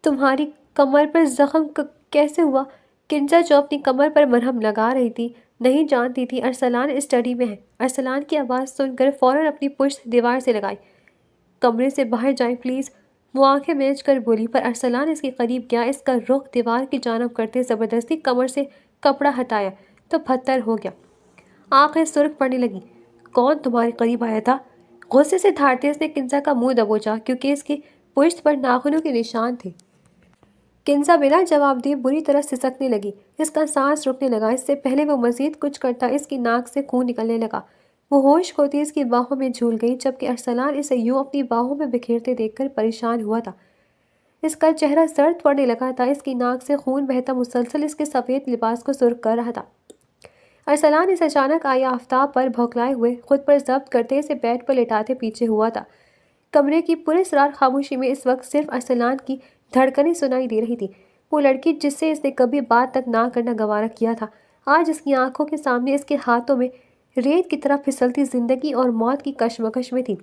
تمہاری کمر پر زخم کیسے ہوا؟ کنزا جو اپنی کمر پر مرہم لگا رہی تھی نہیں جانتی تھی ارسلان اسٹڈی میں ہے۔ ارسلان کی آواز سن کر فوراً اپنی پشت دیوار سے لگائی۔ کمرے سے باہر جائیں پلیز، وہ آنکھیں میچ کر بولی، پر ارسلان اس کے قریب گیا، اس کا رخ دیوار کی جانب کرتے زبردستی کمر سے کپڑا ہٹایا تو پتھر ہو گیا۔ آنکھیں سرخ پڑنے لگیں۔ کون تمہارے قریب آیا تھا؟ غصے سے دھاڑتے اس نے کنزا کا منہ دبوچا کیونکہ اس کی پشت پر ناخنوں کے نشان تھے۔ کنزا بنا جواب دیے بری طرح سسکنے لگی۔ اس کا سانس رکنے لگا۔ اس سے پہلے وہ مزید کچھ کرتا اس کی ناک سے خون نکلنے لگا۔ وہ ہوش کھوتی اس کی باہوں میں جھول گئی، جبکہ ارسلان اسے یوں اپنی باہوں میں بکھیرتے دیکھ کر پریشان ہوا تھا۔ اس کا چہرہ زرد پڑنے لگا تھا، اس کی ناک سے خون بہتا مسلسل اس کے سفید لباس کو سرخ کر رہا تھا۔ ارسلان اس اچانک آئے آفتاب پر بھوکلائے ہوئے خود پر ضبط کرتے اسے بیڈ پر لٹاتے پیچھے ہوا تھا۔ کمرے کی پراسرار خاموشی میں اس وقت صرف ارسلان کی دھڑکنیں سنائی دے رہی تھی۔ وہ لڑکی جس سے اس نے کبھی بات تک نہ کرنا گوارا کیا تھا، آج اس کی آنکھوں کے سامنے اس کے ہاتھوں میں ریت کی طرح پھسلتی زندگی اور موت کی کشمکش میں تھی۔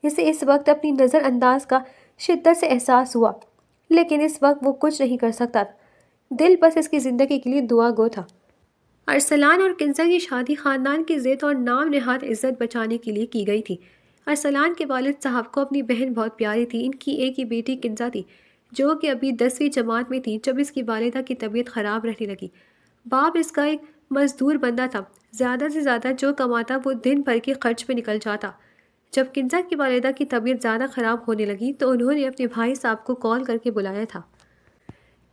اسے اس وقت اپنی نظر انداز کا شدت سے احساس ہوا، لیکن اس وقت وہ کچھ نہیں کر سکتا تھا۔ دل بس اس کی زندگی کے لیے دعا گو تھا۔ ارسلان اور کنزا کی شادی خاندان کی عزت اور نام نہاد عزت بچانے کے لیے کی گئی تھی۔ ارسلان کے والد صاحب کو اپنی بہن بہت پیاری تھی۔ ان کی ایک ہی بیٹی کنزا تھی جو کہ ابھی 10ویں جماعت میں تھی جب اس کی والدہ کی طبیعت خراب رہنے لگی۔ باپ اس کا ایک مزدور بندہ تھا، زیادہ سے زیادہ جو کماتا وہ دن بھر کے خرچ میں نکل جاتا۔ جب کنزا کی والدہ کی طبیعت زیادہ خراب ہونے لگی تو انہوں نے اپنے بھائی صاحب کو کال کر کے بلایا تھا۔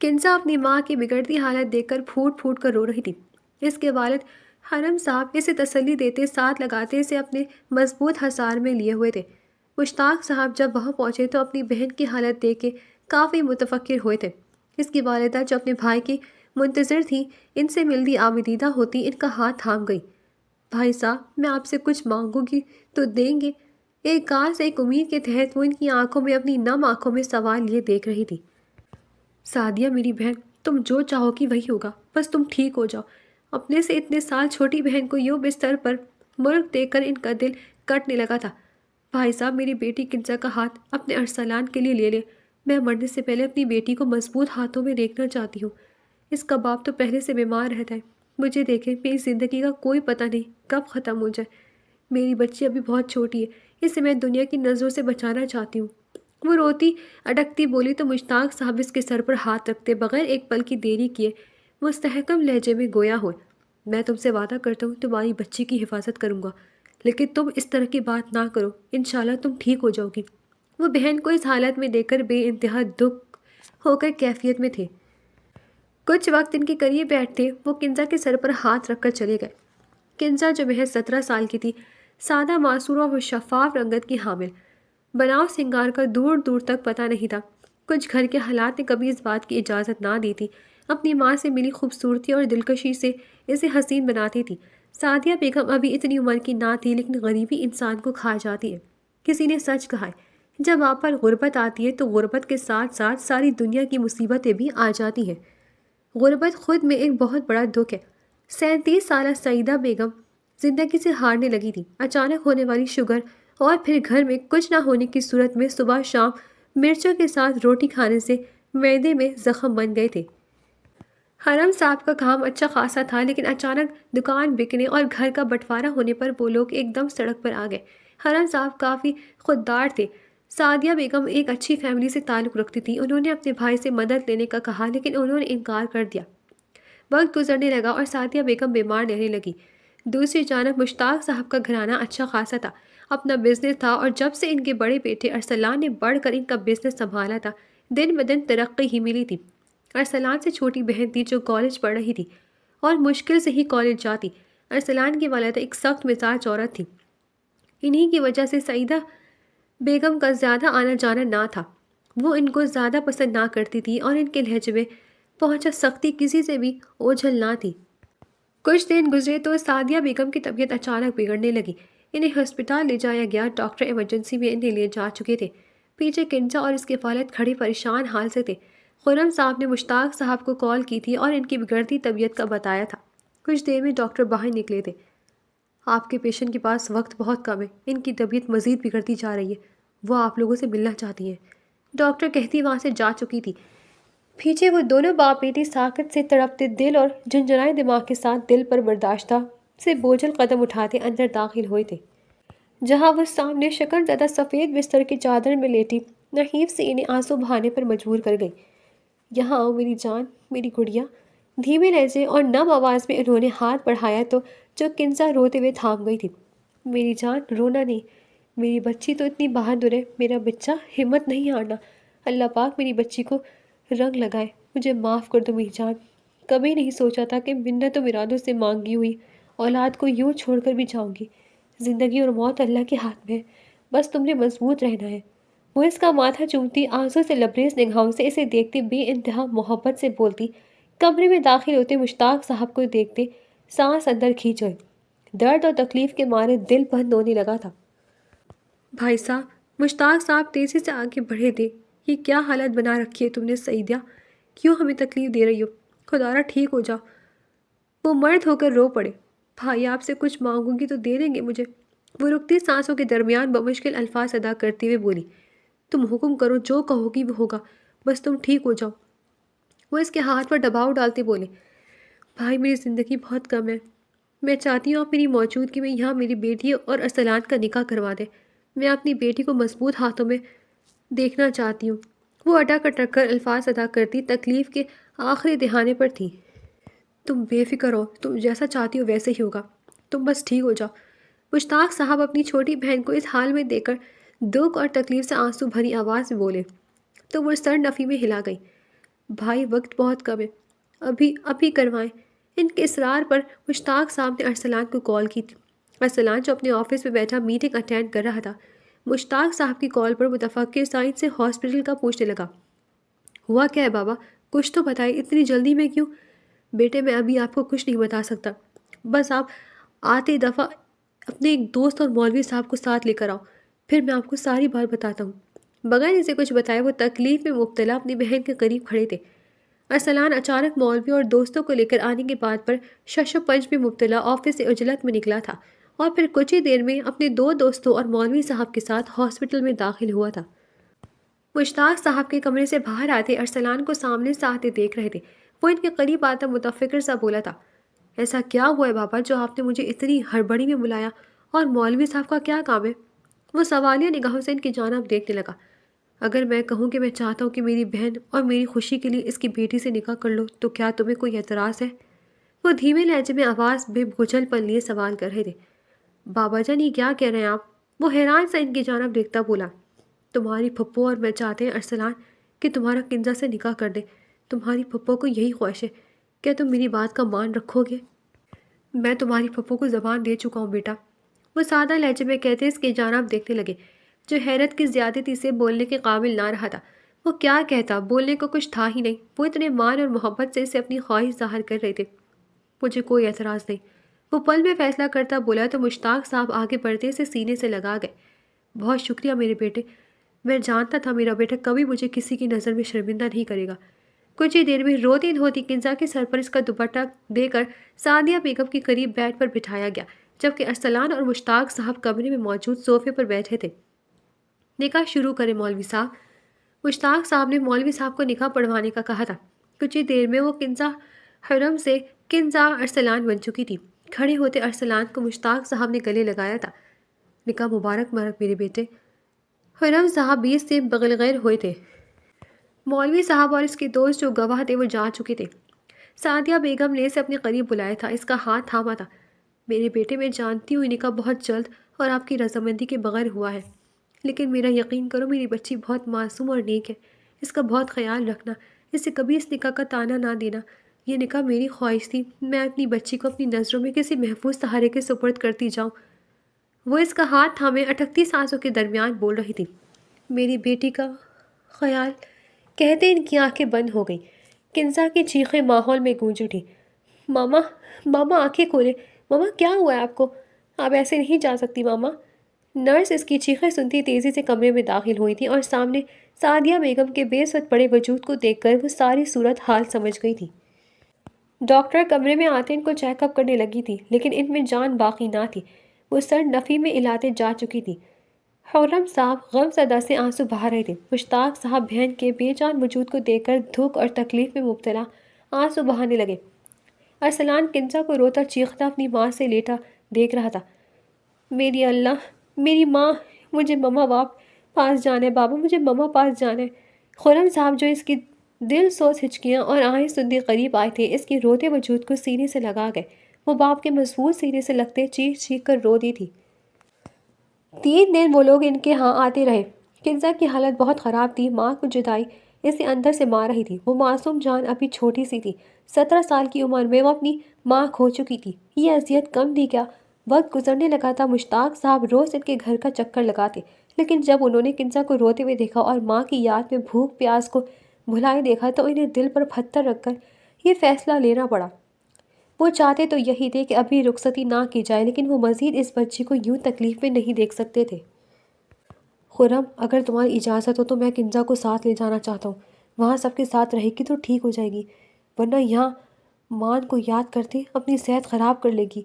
کنزا اپنی ماں کی بگڑتی حالت دیکھ کر پھوٹ پھوٹ کر رو رہی تھی۔ اس کے والد حرم صاحب اسے تسلی دیتے ساتھ لگاتے اسے اپنے مضبوط حصار میں لیے ہوئے تھے۔ مشتاق صاحب جب وہاں پہنچے تو اپنی بہن کی حالت دیکھ کے کافی متفکر ہوئے تھے۔ اس کی والدہ جو اپنے بھائی کی منتظر تھی، ان سے ملتی آمدیدہ ہوتی ان کا ہاتھ تھام گئی۔ بھائی صاحب، میں آپ سے کچھ مانگوں گی تو دیں گے؟ ایک آس ایک امید کے تحت وہ ان کی آنکھوں میں اپنی نم آنکھوں میں سوال لیے دیکھ رہی تھی۔ سعدیہ میری بہن، تم جو چاہو گی وہی ہوگا، بس تم ٹھیک ہو جاؤ۔ اپنے سے اتنے سال چھوٹی بہن کو یوں بستر پر مرغ دیکھ کر ان کا دل کٹنے لگا تھا۔ بھائی صاحب، میری بیٹی کنزا کا ہاتھ اپنے ارسلان کے لیے لے لے۔ میں مرنے سے پہلے اپنی بیٹی کو مضبوط ہاتھوں میں دیکھنا چاہتی ہوں۔ اس کا باپ تو پہلے سے بیمار رہتا ہے۔ مجھے دیکھیں، میری زندگی کا کوئی پتہ نہیں کب ختم ہو جائے۔ میری بچی ابھی بہت چھوٹی ہے، اسے میں دنیا کی نظروں سے بچانا چاہتی ہوں۔ وہ روتی اٹکتی بولی تو مشتاق صاحب اس کے سر پر ہاتھ رکھتے بغیر ایک پل کی دیری کیے مستحکم لہجے میں گویا ہوئے، میں تم سے وعدہ کرتا ہوں تمہاری بچی کی حفاظت کروں گا، لیکن تم اس طرح کی بات نہ کرو، انشاءاللہ تم ٹھیک ہو جاؤ گی۔ وہ بہن کو اس حالت میں دیکھ کر بے انتہا دکھ ہو کر کیفیت میں تھے۔ کچھ وقت ان کے قریب بیٹھتے وہ کنزا کے سر پر ہاتھ رکھ کر چلے گئے۔ کنزا جو محض 17 سال کی تھی، سادہ معصورہ و شفاف رنگت کی حامل، بناؤ سنگار کا دور دور تک پتہ نہیں تھا۔ کچھ گھر کے حالات نے کبھی اس بات کی اجازت نہ دی تھی۔ اپنی ماں سے ملی خوبصورتی اور دلکشی سے اسے حسین بناتی تھی۔ سعدیہ بیگم ابھی اتنی عمر کی نہ تھی، لیکن غریبی انسان کو کھا جاتی ہے۔ کسی نے سچ کہا ہے، جب آپ پر غربت آتی ہے تو غربت کے ساتھ ساتھ ساری دنیا کی مصیبتیں بھی آ جاتی ہیں۔ غربت خود میں ایک بہت بڑا دکھ ہے۔ 37 سالہ سعیدہ بیگم زندگی سے ہارنے لگی تھی۔ اچانک ہونے والی شوگر اور پھر گھر میں کچھ نہ ہونے کی صورت میں صبح شام مرچوں کے ساتھ روٹی کھانے سے معدے میں زخم بن گئے تھے۔ حرم صاحب کا کام اچھا خاصا تھا، لیکن اچانک دکان بکنے اور گھر کا بٹوارہ ہونے پر وہ لوگ ایک دم سڑک پر آ گئے۔ حرم صاحب کافی خوددار تھے۔ سعدیہ بیگم ایک اچھی فیملی سے تعلق رکھتی تھی۔ انہوں نے اپنے بھائی سے مدد لینے کا کہا، لیکن انہوں نے انکار کر دیا۔ وقت گزرنے لگا اور سعدیہ بیگم بیمار رہنے لگی۔ دوسری جانب مشتاق صاحب کا گھرانہ اچھا خاصا تھا، اپنا بزنس تھا، اور جب سے ان کے بڑے بیٹے ارسلان نے بڑھ کر ان کا بزنس سنبھالا تھا، دن بدن ترقی ہی ملی تھی۔ ارسلان سے چھوٹی بہن تھی جو کالج پڑھ رہی تھی اور مشکل سے ہی کالج جاتی۔ ارسلان کی والدہ ایک سخت مزاج عورت تھی۔ انہی کی وجہ سے سعیدہ بیگم کا زیادہ آنا جانا نہ تھا۔ وہ ان کو زیادہ پسند نہ کرتی تھی اور ان کے لہجے میں پہنچا سختی کسی سے بھی اوجھل نہ تھی۔ کچھ دن گزرے تو سعدیہ بیگم کی طبیعت اچانک بگڑنے لگی۔ انہیں ہسپتال لے جایا گیا۔ ڈاکٹر ایمرجنسی میں انہیں لے جا چکے تھے۔ پیچھے کنزا اور اس کے والد کھڑے پریشان حال سے تھے۔ خرم صاحب نے مشتاق صاحب کو کال کی تھی اور ان کی بگڑتی طبیعت کا بتایا تھا۔ کچھ دیر میں ڈاکٹر باہر نکلے تھے۔ آپ کے پیشنٹ کے پاس وقت بہت کم ہے، ان کی طبیعت مزید بگڑتی جا رہی ہے، وہ آپ لوگوں سے ملنا چاہتی ہیں۔ ڈاکٹر کہتی وہاں سے جا چکی تھی۔ پیچھے وہ دونوں باپ بیٹی ساکت سے تڑپتے دل اور جھنجھنائے دماغ کے ساتھ دل پر برداشتہ سے بوجھل قدم اٹھاتے اندر داخل ہوئے تھے، جہاں وہ سامنے شکن زدہ سفید بستر کی چادر میں لیٹی نحیف سے انہیں آنسو بہانے پر مجبور کر گئی۔ یہاں آؤ میری جان، میری گڑیا۔ دھیمے لہجے اور نم آواز میں انہوں نے ہاتھ بڑھایا تو جو کنزا روتے ہوئے تھام گئی تھی۔ میری جان، رونا نہیں، میری بچی تو اتنی بہادر ہے، میرا بچہ، ہمت نہیں ہارنا۔ اللہ پاک میری بچی کو رنگ لگائے، مجھے معاف کر دو میری جان۔ کبھی نہیں سوچا تھا کہ منتوں مرادوں سے مانگی ہوئی اولاد کو یوں چھوڑ کر بھی جاؤں گی۔ زندگی اور موت اللہ کے ہاتھ میں ہے، بس تم نے مضبوط رہنا ہے۔ وہ اس کا ماتھا چومتی، آنسوں سے لبریز نگاہوں سے اسے دیکھتی، بے انتہا محبت سے بولتی۔ کمرے میں داخل ہوتے مشتاق صاحب کو دیکھتے سانس اندر کھینچ گئی۔ درد اور تکلیف کے مارے دل بند ہونے لگا تھا۔ بھائی صاحب، مشتاق صاحب تیزی سے آگے بڑھے تھے۔ یہ کیا حالت بنا رکھی ہے تم نے سعیدہ؟ کیوں ہمیں تکلیف دے رہی ہو؟ خدا را ٹھیک ہو جاؤ۔ وہ مرد ہو کر رو پڑے۔ بھائی آپ سے کچھ مانگوں گی تو دے دیں گے مجھے؟ وہ رکتی سانسوں کے درمیان بمشکل الفاظ ادا کرتے ہوئے بولی۔ تم حکم کرو، جو کہو گی وہ ہوگا، بس تم ٹھیک ہو جاؤ۔ وہ اس کے ہاتھ پر دباؤ ڈالتے بولے، بھائی میری زندگی بہت کم ہے، میں چاہتی ہوں آپ میری موجودگی میں یہاں میری بیٹی اور ارسلان کا نکاح کروا دیں۔ میں اپنی بیٹی کو مضبوط ہاتھوں میں دیکھنا چاہتی ہوں۔ وہ اٹک اٹک کر الفاظ ادا کرتی تکلیف کے آخری دہانے پر تھی۔ تم بے فکر ہو، تم جیسا چاہتی ہو ویسے ہی ہوگا، تم بس ٹھیک ہو جاؤ۔ مشتاق صاحب اپنی چھوٹی بہن کو اس حال میں دیکھ کر دکھ اور تکلیف سے آنسو بھری آواز میں بولے تو وہ سر نفی میں ہلا گئی۔ بھائی وقت بہت کم ہے، ابھی کروائیں۔ ان کے اصرار پر مشتاق صاحب نے ارسلان کو کال کی تھی۔ ارسلان جو اپنے آفس میں بیٹھا میٹنگ اٹینڈ کر رہا تھا، مشتاق صاحب کی کال پر متفکر سائن سے ہاسپٹل کا پوچھنے لگا، ہوا کیا ہے بابا؟ کچھ تو بتائے، اتنی جلدی میں کیوں؟ بیٹے میں ابھی آپ کو کچھ نہیں بتا سکتا، بس آپ آتے دفعہ اپنے ایک دوست اور مولوی صاحب کو ساتھ لے کر آؤ، پھر میں آپ کو ساری بات بتاتا ہوں۔ بغیر اسے کچھ بتائے وہ تکلیف میں مبتلا اپنی بہن کے قریب کھڑے تھے۔ ارسلان اچانک مولوی اور دوستوں کو لے کر آنے کے بعد پر شش و پنج میں مبتلا آفس سے عجلت میں نکلا تھا اور پھر کچھ ہی دیر میں اپنے دو دوستوں اور مولوی صاحب کے ساتھ ہاسپٹل میں داخل ہوا تھا۔ مشتاق صاحب کے کمرے سے باہر آتے ارسلان کو سامنے سے آتے دیکھ رہے تھے۔ وہ ان کے قریب آتا متفکر سا بولا تھا، ایسا کیا ہوا ہے بابا جو آپ نے مجھے اتنی ہڑبڑی میں بلایا، اور مولوی صاحب کا کیا کام ہے؟ وہ سوالیہ نگاہوں سے ان کی جانب دیکھنے لگا۔ اگر میں کہوں کہ میں چاہتا ہوں کہ میری بہن اور میری خوشی کے لیے اس کی بیٹی سے نکاح کر لو تو کیا تمہیں کوئی اعتراض ہے؟ وہ دھیمے لہجے میں آواز بے بجھل پن لیے سوال کر رہے تھے۔ بابا جان یہ کیا کہہ رہے ہیں آپ؟ وہ حیران سے ان کی جانب دیکھتا بولا، تمہاری پھپھو اور میں چاہتے ہیں ارسلان کہ تمہارا کنزا سے نکاح کر دے۔ تمہاری پھپھو کو یہی خواہش ہے، کیا تم میری بات کا مان رکھو گے؟ میں تمہاری پھپھو کو زبان دے چکا ہوں بیٹا، وہ سادہ لہجے میں کہتے اس کی جانب دیکھنے لگے، جو حیرت کی زیادتی سے بولنے کے قابل نہ رہا تھا۔ وہ کیا کہتا، بولنے کو کچھ تھا ہی نہیں، وہ اتنے مان اور محبت سے اسے اپنی خواہش ظاہر کر رہے تھے۔ مجھے کوئی اعتراض نہیں، وہ پل میں فیصلہ کرتا بولا تو مشتاق صاحب آگے بڑھتے اسے سینے سے لگا گئے۔ بہت شکریہ میرے بیٹے، میں جانتا تھا میرا بیٹا کبھی مجھے کسی کی نظر میں شرمندہ نہیں کرے گا۔ کچھ ہی دیر میں روتی دھوتی کنزا کے سر پر اس کا دوپٹہ دے کر سعدیہ بیگم کے قریب بیڈ پر بٹھایا گیا، جبکہ ارسلان اور مشتاق صاحب کمرے میں موجود صوفے پر بیٹھے تھے۔ نکاح شروع کرے مولوی صاحب، مشتاق صاحب نے مولوی صاحب کو نکاح پڑھوانے کا کہا تھا۔ کچھ ہی دیر میں وہ کنزا حرم سے کنزا ارسلان بن چکی تھی۔ کھڑے ہوتے ارسلان کو مشتاق صاحب نے گلے لگایا تھا۔ نکاح مبارک مبارک میرے بیٹے۔ حرم صاحب 20 سے بغیر ہوئے تھے۔ مولوی صاحب اور اس کے دوست جو گواہ تھے وہ جا چکے تھے۔ سعدیہ بیگم نے اسے اپنے قریب بلایا تھا، اس کا ہاتھ تھاما تھا۔ میرے بیٹے میں جانتی ہوں نکاح بہت جلد اور آپ کی رضامندی کے بغیر ہوا ہے، لیکن میرا یقین کرو میری بچی بہت معصوم اور نیک ہے، اس کا بہت خیال رکھنا، اسے کبھی اس نکاح کا طعنہ نہ دینا۔ یہ نکاح میری خواہش تھی، میں اپنی بچی کو اپنی نظروں میں کسی محفوظ سہارے کے سپرد کرتی جاؤں۔ وہ اس کا ہاتھ تھامے اٹکتی سانسوں کے درمیان بول رہی تھی، میری بیٹی کا خیال، کہتے ان کی آنکھیں بند ہو گئیں۔ کنزا کی چیخیں ماحول میں گونج اٹھی، ماما ماما آنکھیں کھولے، ماما کیا ہوا ہے آپ کو؟ آپ ایسے نہیں جا سکتی ماما۔ نرس اس کی چیخیں سنتی تیزی سے کمرے میں داخل ہوئی تھی اور سامنے سعدیہ بیگم کے بے سود پڑے وجود کو دیکھ کر وہ ساری صورت حال سمجھ گئی تھی۔ ڈاکٹر کمرے میں آتے ان کو چیک اپ کرنے لگی تھی، لیکن ان میں جان باقی نہ تھی۔ وہ سر نفی میں ہلاتے جا چکی تھی۔ خرم صاحب غم زدہ سے آنسو بہا رہے تھے۔ مشتاق صاحب بہن کے بے جان وجود کو دیکھ کر دکھ اور تکلیف میں مبتلا آنسو بہانے لگے۔ ارسلان کنزا کو روتا چیختا اپنی ماں سے لیٹا دیکھ رہا تھا۔ میری اللہ، میری ماں، مجھے مما باپ پاس جانا ہے، بابا مجھے مما پاس جانا ہے۔ خرم صاحب جو اس کی دل سوز ہچکیاں اور آہیں سنتے قریب آئے تھے، اس کے روتے وجود کو سینے سے لگا گئے۔ وہ باپ کے مضبوط سینے سے لگتے چیخ چیخ کر رو دی تھی۔ 3 دن وہ لوگ ان کے ہاں آتے رہے۔ کنزا کی حالت بہت خراب تھی، ماں کو جدائی اسے اندر سے مار رہی تھی۔ وہ معصوم جان ابھی چھوٹی سی تھی، 17 سال کی عمر میں وہ اپنی ماں کھو چکی تھی۔ یہ اذیت کم تھی کیا؟ وقت گزرنے لگا تھا۔ مشتاق صاحب روز ان کے گھر کا چکر لگاتے، لیکن جب انہوں نے کنزا کو روتے ہوئے دیکھا اور ماں کی یاد میں بھوک پیاس کو بھلائے دیکھا تو انہیں دل پر پتھر رکھ کر یہ فیصلہ لینا پڑا۔ وہ چاہتے تو یہی تھے کہ ابھی رخصتی نہ کی جائے، لیکن وہ مزید اس بچی کو یوں تکلیف میں نہیں دیکھ سکتے تھے۔ خرم، اگر تمہاری اجازت ہو تو میں کنزا کو ساتھ لے جانا چاہتا ہوں۔ وہاں سب کے ساتھ رہے گی تو ٹھیک ہو جائے گی، ورنہ یہاں مان کو یاد کرتے اپنی صحت خراب کر لے گی۔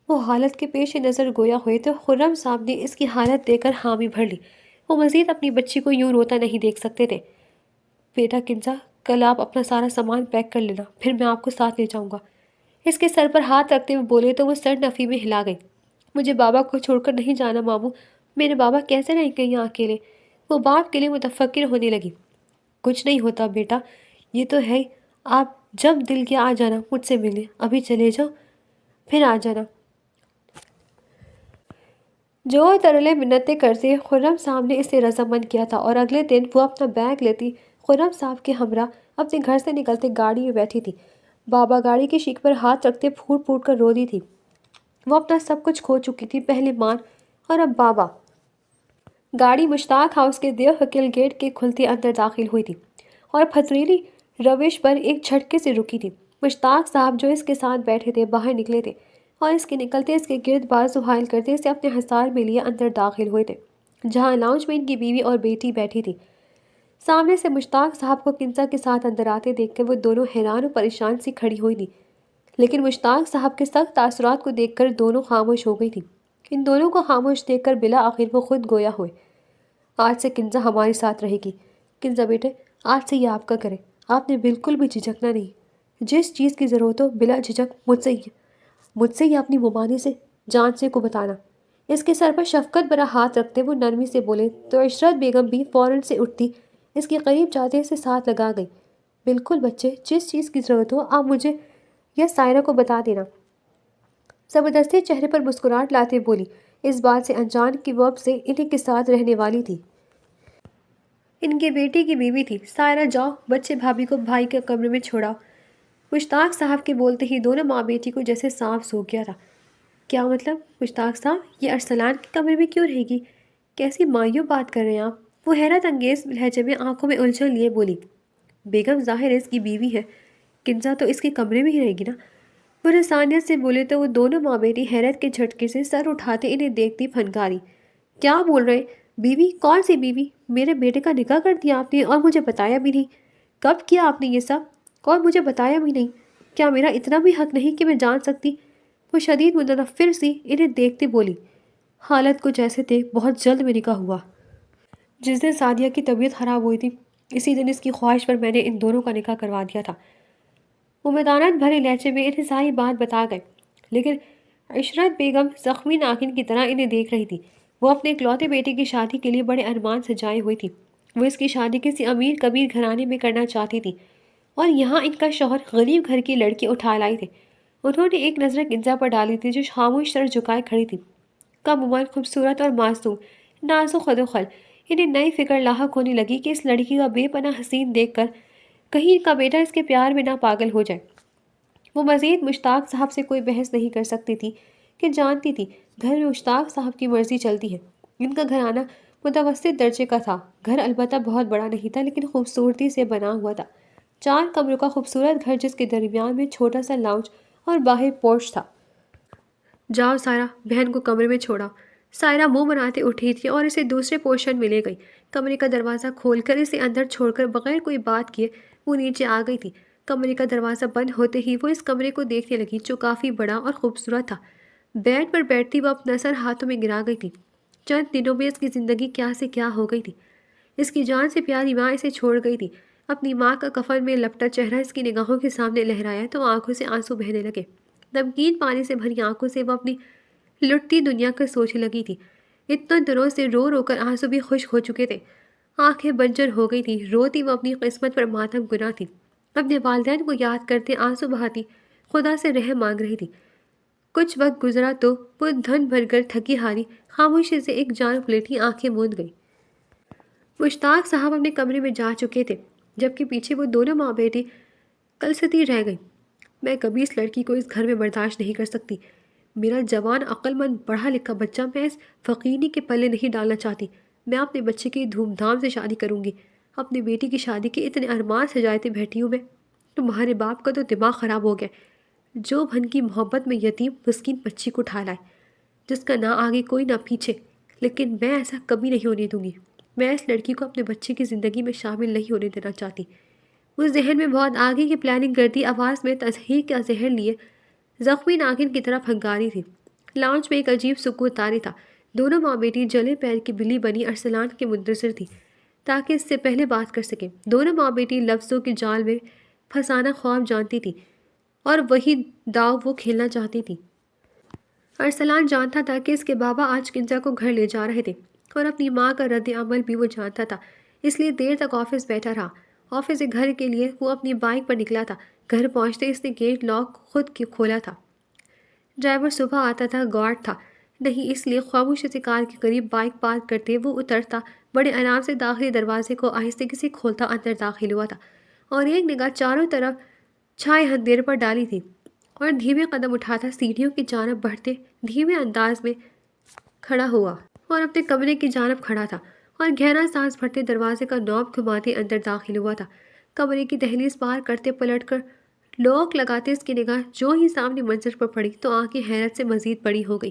وہ حالت کے پیش نظر گویا ہوئے تو خرم صاحب نے اس کی حالت دیکھ کر حامی بھر لی۔ وہ مزید اپنی بچی کو یوں روتا نہیں دیکھ سکتے تھے۔ بیٹا کنزا، کل آپ اپنا سارا سامان پیک کر لینا، پھر میں آپ کو ساتھ لے جاؤں گا۔ اس کے سر پر ہاتھ رکھتے ہوئے بولے تو وہ سر نفی میں ہلا گئی۔ مجھے بابا کو چھوڑ کر نہیں جانا ماموں، میرے بابا کیسے رہیں گے یہاں اکیلے؟ وہ باپ کے لیے متفکر ہونے لگی۔ کچھ نہیں ہوتا بیٹا، یہ تو ہے، آپ جب دل کیا آ جانا مجھ سے ملنے، ابھی چلے جاؤ پھر آ جانا۔ جو ترلے منتیں کرتے خرم صاحب نے اسے رضامند کیا تھا، اور اگلے دن وہ اپنا بیگ لیتی خرم صاحب کے ہمراہ اپنے گھر سے نکلتے گاڑی میں بیٹھی تھی۔ بابا گاڑی کی شیٹ پر ہاتھ رکھتے پھوٹ پھوٹ کر رو دی تھی۔ وہ اپنا سب کچھ کھو چکی تھی، پہلے مان اور اب بابا۔ گاڑی مشتاق ہاؤس کے دیو حکیل گیٹ کے کھلتے اندر داخل ہوئی تھی اور پتھریلی روش پر ایک جھٹکے سے رکی تھی۔ مشتاق صاحب جو اس کے ساتھ بیٹھے تھے باہر نکلے تھے اور اس کے نکلتے اس کے گرد بازو حائل کرتے اسے اپنے حصار میں لیے اندر داخل ہوئے تھے، جہاں لاؤنج میں ان کی بیوی اور بیٹی بیٹھی تھی۔ سامنے سے مشتاق صاحب کو کنزا کے ساتھ اندر آتے دیکھ کر وہ دونوں حیران و پریشان سی کھڑی ہوئی تھی، لیکن مشتاق صاحب کے سخت تاثرات کو دیکھ کر دونوں خاموش ہو گئی تھی۔ ان دونوں کو خاموش دیکھ کر بالآخر وہ خود گویا ہوئے۔ آج سے کنزا ہمارے ساتھ رہے گی۔ کنزا بیٹے، آج سے یہ آپ کا کرے، آپ نے بالکل بھی جھجکنا نہیں۔ جس چیز کی ضرورت ہو بلا جھجک مجھ سے یا اپنی ممانی سے، جان سے کو بتانا۔ اس کے سر پر شفقت بھرا ہاتھ رکھتے وہ نرمی سے بولے تو عشرت بیگم بھی فوراً سے اٹھتی اس کے قریب جاتے اسے ساتھ لگا گئی۔ بالکل بچے، جس چیز کی ضرورت ہو آپ مجھے یا سائرہ کو بتا دینا۔ زبردستی چہرے پر مسکراہٹ لاتے بولی، اس بات سے انجان کی وہ اب سے انہیں کے ساتھ رہنے والی تھی۔ ان کے بیٹی کی بیوی تھی۔ سائرہ جاؤ، بچے بھابھی کو بھائی کے کمرے میں چھوڑاؤ۔ مشتاق صاحب کے بولتے ہی دونوں ماں بیٹی کو جیسے سانپ سو گیا تھا۔ کیا مطلب مشتاق صاحب، یہ ارسلان کے کمرے میں کیوں رہے گی؟ کیسی مایوب بات کر رہے ہیں آپ؟ وہ حیرت انگیز لہجے میں آنکھوں میں الجھن لیے بولی۔ بیگم ظاہر ہے اس کی بیوی ہے، کنزا تو اس کے کمرے میں ہی رہے گی نا۔ وہ رسانیت سے بولے تو وہ دونوں ماں بیٹی حیرت کے جھٹکے سے سر اٹھاتے انہیں دیکھتی پھنکاری۔ کیا بول رہے؟ بیوی؟ کون سی بیوی؟ میرے بیٹے کا نکاح کر دیا آپ نے اور مجھے بتایا بھی نہیں؟ کب کیا آپ نے یہ سب اور مجھے بتایا بھی نہیں؟ کیا میرا اتنا بھی حق نہیں کہ میں جان سکتی؟ وہ شدید متنفر سی انہیں دیکھتے بولی۔ حالت کچھ ایسے تھے، بہت جلد میں نکاح ہوا۔ جس دن سعدیہ کی طبیعت خراب ہوئی تھی اسی دن اس کی خواہش پر میں نے ان دونوں کا نکاح کروا دیا تھا۔ وہ مدانت بھرے لہجے میں انہیں ساری بات بتا گئے، لیکن عشرت بیگم زخمی ناخن کی طرح انہیں دیکھ رہی تھی۔ وہ اپنے اکلوتے بیٹے کی شادی کے لیے بڑے ارمان سجائے ہوئی تھی۔ وہ اس کی شادی کسی امیر کبیر گھرانے میں کرنا چاہتی تھی، اور یہاں ان کا شوہر غریب گھر کی لڑکی اٹھا لائی تھے۔ انہوں نے ایک نظر کنزا پر ڈالی تھی جو خاموش سر جھکائے کھڑی تھی، کم عمر، خوبصورت اور معصوم، نازک خد و خل۔ انہیں نئی فکر لاحق ہونے لگی کہ اس لڑکی کا بے پناہ حسین دیکھ کر کہیں ان کا بیٹا اس کے پیار میں نہ پاگل ہو جائے۔ وہ مزید مشتاق صاحب سے کوئی بحث نہیں کر سکتی تھی کہ جانتی تھی گھر میں مشتاق صاحب کی مرضی چلتی ہے۔ ان کا گھرانہ متوسط درجے کا تھا۔ گھر البتہ بہت بڑا نہیں تھا، لیکن خوبصورتی سے بنا ہوا تھا۔ 4 کمروں کا خوبصورت گھر جس کے درمیان میں چھوٹا سا لاؤنج اور باہر پورچ تھا۔ جاؤ سائرہ، بہن کو کمرے میں چھوڑا۔ سائرہ منہ بناتے اٹھی تھی اور اسے دوسرے پورشن میں لے گئی۔ کمرے کا دروازہ کھول کر اسے اندر چھوڑ کر بغیر کوئی بات کیے وہ نیچے آ گئی تھی۔ کمرے کا دروازہ بند ہوتے ہی وہ اس کمرے کو دیکھنے لگی جو کافی بڑا اور خوبصورت تھا۔ بیڈ پر بیٹھتی وہ اپنا سر ہاتھوں میں گرا گئی تھی۔ چند دنوں میں اس کی زندگی کیا سے کیا ہو گئی تھی۔ اس کی جان سے پیاری ماں اسے چھوڑ گئی تھی۔ اپنی ماں کا کفن میں لپٹا چہرہ اس کی نگاہوں کے سامنے لہرایا تو آنکھوں سے آنسو بہنے لگے۔ نمکین پانی سے بھری آنکھوں سے وہ اپنی لٹتی دنیا کا سوچنے لگی تھی۔ اتنے دنوں سے رو رو کر آنسو بھی خشک ہو چکے تھے، آنکھیں بنجر ہو گئی تھی۔ روتی وہ اپنی قسمت پر ماتم گنا تھی، اپنے والدین کو یاد کرتے آنسو بہاتی خدا سے رحم مانگ رہی تھی۔ کچھ وقت گزرا تو وہ دھن بھر کر تھکی ہاری خاموشی سے ایک جانب لیٹی آنکھیں موند گئی۔ مشتاق صاحب اپنے کمرے میں جا چکے تھے، جبکہ پیچھے وہ دونوں ماں بیٹی کلستی رہ گئی۔ میں کبھی اس لڑکی کو اس گھر میں برداشت نہیں کر سکتی۔ میرا جوان عقل مند پڑھا لکھا بچہ میں اس فقیری کے پلے نہیں ڈالنا چاہتی۔ میں اپنے بچے کی دھوم دھام سے شادی کروں گی۔ اپنی بیٹی کی شادی کے اتنے ارمان سجاتے بیٹھی ہوں میں۔ تمہارے باپ کا تو دماغ خراب ہو گیا، جو بھن کی محبت میں یتیم مسکین بچی کو اٹھا لائے، جس کا نہ آگے کوئی نہ پیچھے۔ لیکن میں ایسا کبھی نہیں ہونے دوں گی۔ میں اس لڑکی کو اپنے بچے کی زندگی میں شامل نہیں ہونے دینا چاہتی۔ اس ذہن میں بہت آگے کی پلاننگ کرتی آواز میں تصحیح کا زہر لیے زخمی ناگن کی طرح پھنکاری تھی۔ لانچ میں ایک عجیب سکوت طاری تھا۔ دونوں ماں بیٹی جلے پیر کی بلی بنی ارسلان کے منتظر تھی تاکہ اس سے پہلے بات کر سکیں۔ دونوں ماں بیٹی لفظوں کے جال میں پھنسانا خواب جانتی تھی اور وہی داؤ وہ کھیلنا چاہتی تھی۔ ارسلان جانتا تھا کہ اس کے بابا آج کنزا کو گھر لے جا رہے تھے اور اپنی ماں کا رد عمل بھی وہ جانتا تھا، اس لیے دیر تک آفس بیٹھا رہا۔ آفس سے گھر کے لیے وہ اپنی بائک پر نکلا تھا۔ گھر پہنچتے اس نے گیٹ لاک خود کھولا تھا۔ ڈرائیور صبح آتا تھا، گارڈ تھا نہیں، اس لیے خاموشی سے کار کے قریب بائک پارک کرتے وہ اترتا، بڑے آرام سے داخلی دروازے کو آہستگی سے کھولتا اندر داخل ہوا تھا اور ایک نگاہ چاروں طرف چھائے اندھیرے پر ڈالی تھی اور دھیمے قدم اٹھاتا سیڑھیوں کی جانب بڑھتے دھیمے انداز میں کھڑا ہوا اور اپنے کمرے کی جانب کھڑا تھا اور گہرا سانس بھرتے دروازے کا نوب گھماتے اندر داخل ہوا تھا۔ کمرے کی دہلیز پار کرتے پلٹ کر لوک لگاتے اس کی نگاہ جو ہی سامنے منظر پر پڑی تو آنکھیں حیرت سے مزید بڑی ہو گئی۔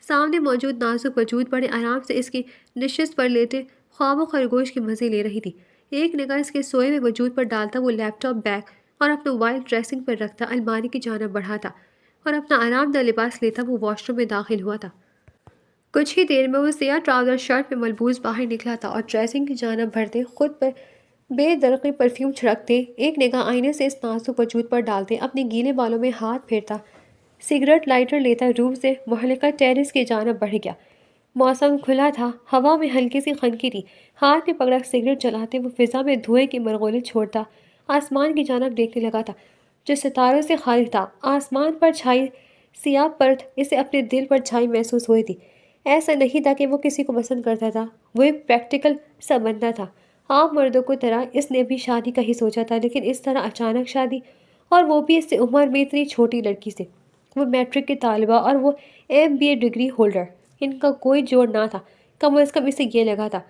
سامنے موجود نازک وجود بڑے آرام سے اس کی نشست پر لیتے خواب و خرگوش کے مزے لے رہی تھی۔ ایک نگاہ اس کے سوئے ہوئے وجود پر ڈالتا وہ لیپ ٹاپ بیگ اور اپنا موبائل ڈریسنگ پر رکھتا الماری کی جانب بڑھاتا اور اپنا آرام دہ لباس لیتا وہ واش روم میں داخل ہوا تھا۔ کچھ ہی دیر میں وہ سیاہ ٹراؤزر شرٹ میں ملبوس باہر نکلا تھا اور ڈریسنگ کی جانب بڑھتے خود پر بے درقی پرفیوم چھڑکتے ایک نگاہ آئینے سے اس نازک وجود پر ڈالتے اپنے گیلے بالوں میں ہاتھ پھیرتا سگریٹ لائٹر لیتا روم سے مہلکہ ٹیرس کی جانب بڑھ گیا۔ موسم کھلا تھا، ہوا میں ہلکی سی خنکی تھی۔ ہاتھ میں پکڑا سگریٹ جلاتے وہ فضا میں دھوئے کی مرغولے چھوڑتا آسمان کی جانب دیکھنے لگا تھا جو ستاروں سے خالی تھا۔ آسمان پر چھائی سیاہ پرت اسے اپنے دل پر چھائی محسوس ہوئی تھی۔ ایسا نہیں تھا کہ وہ کسی کو پسند کرتا تھا، وہ ایک پریکٹیکل سا بندہ تھا۔ عام مردوں کو طرح اس نے بھی شادی کا ہی سوچا تھا، لیکن اس طرح اچانک شادی، اور وہ بھی اس سے عمر میں اتنی چھوٹی لڑکی سے۔ وہ میٹرک کی طالبہ اور وہ MBA ڈگری ہولڈر، ان کا کوئی جوڑ نہ تھا۔ کم از کم اسے یہ لگا تھا۔